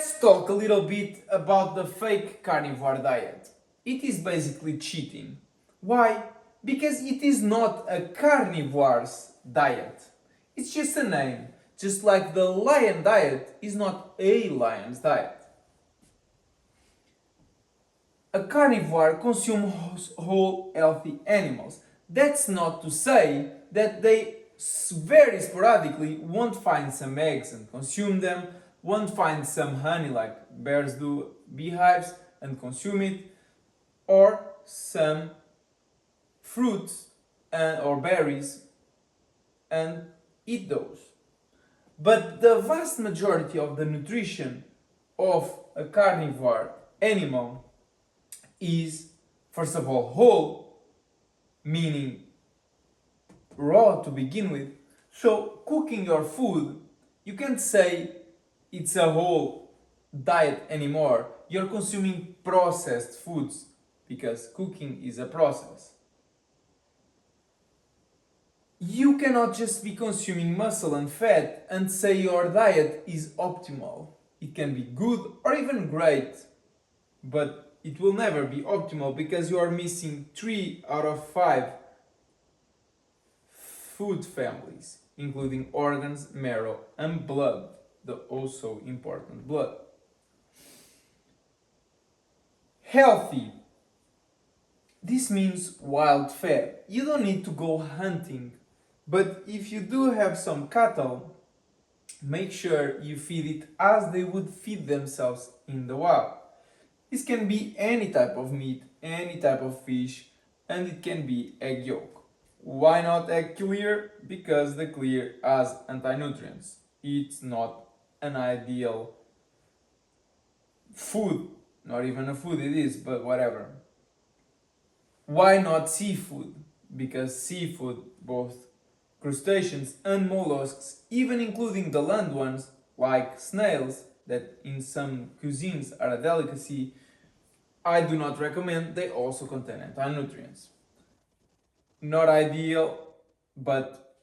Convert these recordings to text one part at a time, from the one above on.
Let's talk a little bit about the fake carnivore diet. It is basically cheating. Why? Because it is not a carnivore's diet. It's just a name, just like the lion diet is not a lion's diet. A carnivore consumes whole, healthy animals. That's not to say that they very sporadically won't find some eggs and consume them, won't find some honey like bears do beehives and consume it, or some fruits or berries and eat those. But the vast majority of the nutrition of a carnivore animal is, first of all, whole, meaning raw to begin with. So cooking your food, you can't say it's a whole diet anymore. You're consuming processed foods because cooking is a process. You cannot just be consuming muscle and fat and say your diet is optimal. It can be good or even great, but it will never be optimal because you are missing 3 out of 5 food families, including organs, marrow, and blood, the also important blood. Healthy. This means wild fed. You don't need to go hunting, but if you do have some cattle, make sure you feed it as they would feed themselves in the wild. This can be any type of meat, any type of fish, and it can be egg yolk. Why not egg clear? Because the clear has anti-nutrients. It's not an ideal food. Not even a food it is, but whatever. Why not seafood? Because seafood, both crustaceans and mollusks, even including the land ones, like snails, that in some cuisines are a delicacy, I do not recommend. They also contain anti-nutrients. Not ideal, but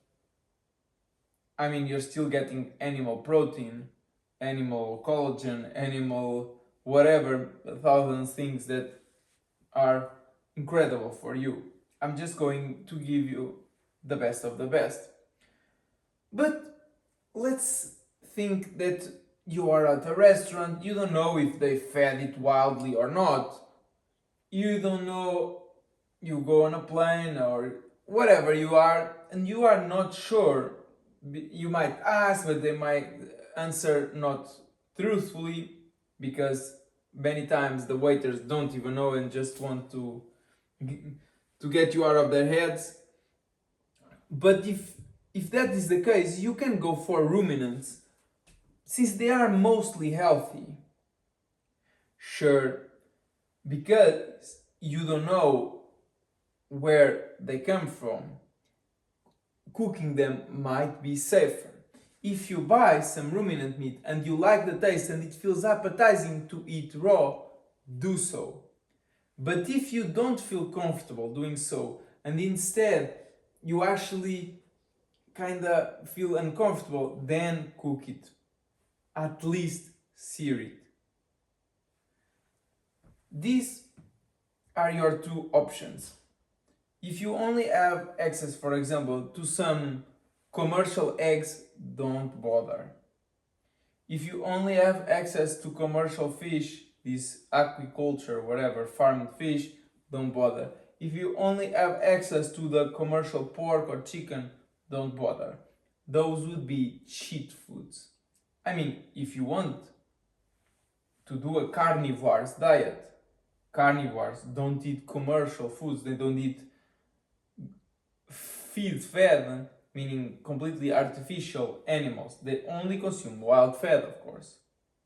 I mean, you're still getting animal protein, animal collagen, animal whatever, 1,000 things that are incredible for you. I'm just going to give you the best of the best. But let's think that you are at a restaurant, you don't know if they fed it wildly or not. You don't know, you go on a plane or whatever you are, and you are not sure. You might ask, but they might answer not truthfully because many times the waiters don't even know and just want to get you out of their heads. But if that is the case, you can go for ruminants since they are mostly healthy. Sure, because you don't know where they come from, cooking them might be safer. If you buy some ruminant meat and you like the taste and it feels appetizing to eat raw, do so. But if you don't feel comfortable doing so and instead you actually kinda feel uncomfortable, then cook it. At least sear it. These are your two options. If you only have access, for example, to some commercial eggs, don't bother. If you only have access to commercial fish, this aquaculture, whatever, farmed fish, don't bother. If you only have access to the commercial pork or chicken, don't bother. Those would be cheat foods. I mean, if you want to do a carnivore's diet, carnivores don't eat commercial foods, they don't eat fed, meaning completely artificial animals. They only consume wild fed, of course,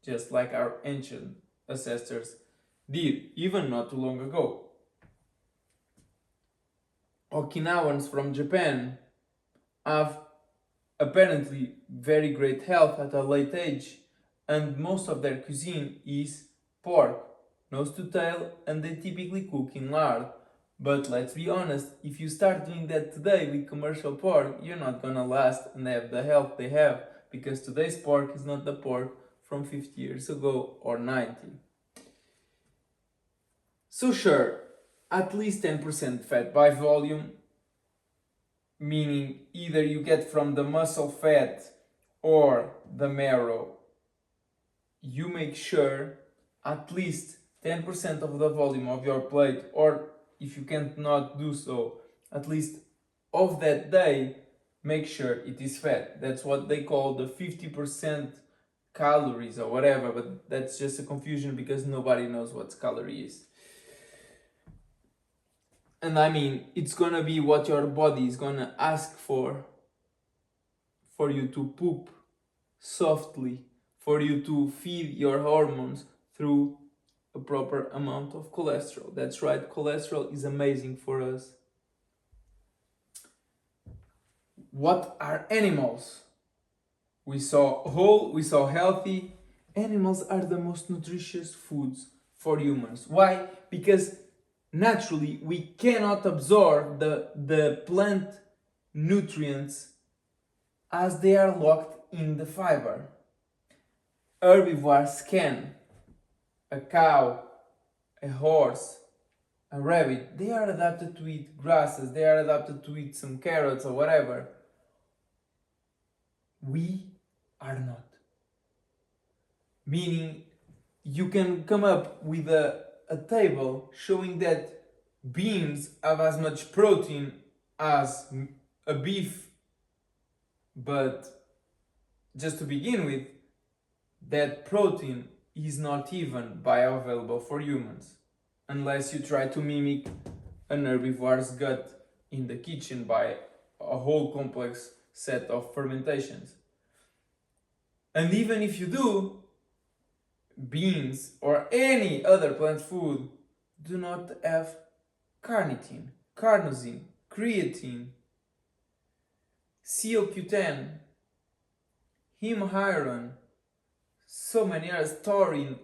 just like our ancient ancestors did, even not too long ago. Okinawans from Japan have apparently very great health at a late age, and most of their cuisine is pork, nose to tail, and they typically cook in lard. But let's be honest, if you start doing that today with commercial pork, you're not gonna last and have the health they have, because today's pork is not the pork from 50 years ago or 90. So sure, at least 10% fat by volume, meaning either you get from the muscle fat or the marrow, you make sure at least 10% of the volume of your plate, or if you can't not do so, at least of that day, make sure it is fat. That's what they call the 50% calories or whatever, but that's just a confusion because nobody knows what calorie is. And I mean, it's gonna be what your body is gonna ask for you to poop softly, for you to feed your hormones through a proper amount of cholesterol. That's right, cholesterol is amazing for us. What are animals? We saw whole, we saw healthy. Animals are the most nutritious foods for humans. Why? Because naturally we cannot absorb the plant nutrients as they are locked in the fiber. Herbivores can. A cow, a horse, a rabbit, they are adapted to eat grasses, they are adapted to eat some carrots or whatever. We are not. Meaning, you can come up with a table showing that beans have as much protein as a beef, but just to begin with, that protein is not even bioavailable for humans unless you try to mimic an herbivore's gut in the kitchen by a whole complex set of fermentations. And even if you do, beans or any other plant food do not have carnitine, carnosine, creatine, CoQ10, heme iron, so many others, taurine.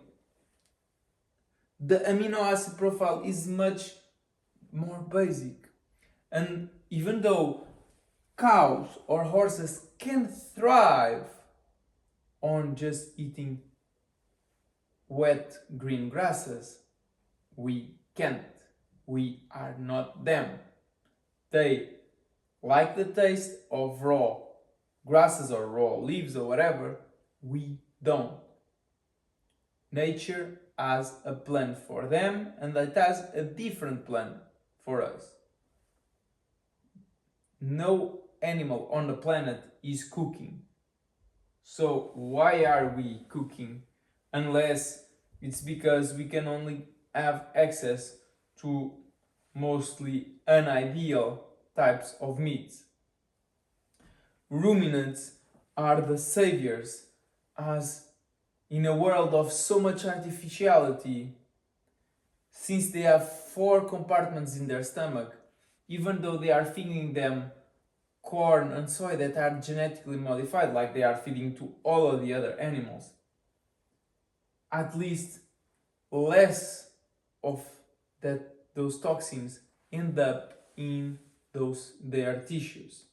The amino acid profile is much more basic. And even though cows or horses can thrive on just eating wet green grasses, we can't. We are not them. They like the taste of raw grasses or raw leaves or whatever. We don't. Nature has a plan for them and it has a different plan for us. No animal on the planet is cooking. So why are we cooking? Unless it's because we can only have access to mostly unideal types of meats. Ruminants are the saviors, as in a world of so much artificiality, since they have 4 compartments in their stomach, even though they are feeding them corn and soy that are genetically modified like they are feeding to all of the other animals, at least less of those toxins end up in their tissues.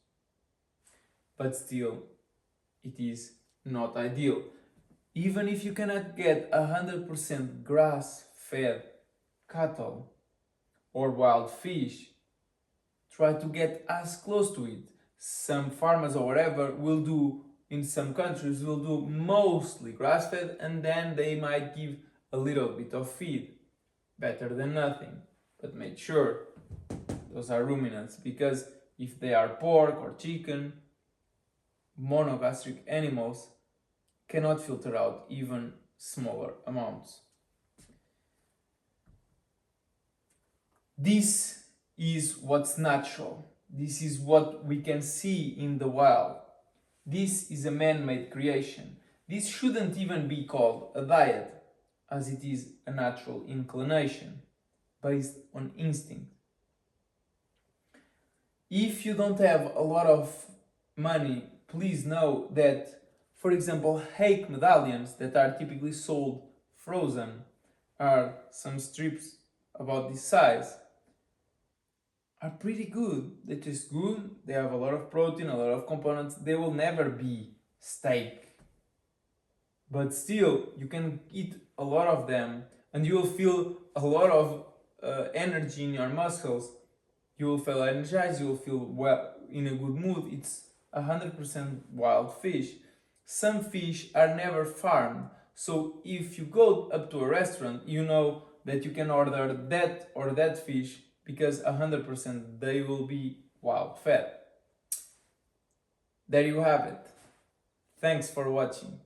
But still, it is not ideal. Even if you cannot get 100% grass-fed cattle or wild fish, try to get as close to it. Some farmers or whatever will do, in some countries, will do mostly grass-fed, and then they might give a little bit of feed. Better than nothing. But make sure those are ruminants, because if they are pork or chicken, monogastric animals cannot filter out even smaller amounts. This is what's natural. This is what we can see in the wild. This is a man-made creation. This shouldn't even be called a diet, as it is a natural inclination based on instinct. If you don't have a lot of money, please know that, for example, hake medallions that are typically sold frozen are some strips about this size, are pretty good. They taste good, they have a lot of protein, a lot of components. They will never be steak. but still you can eat a lot of them and you will feel a lot of energy in your muscles. You will feel energized, you will feel well, in a good mood. It's 100% wild fish. Some fish are never farmed, so if you go up to a restaurant, you know that you can order that or that fish because 100% they will be wild fed. There you have it. Thanks for watching.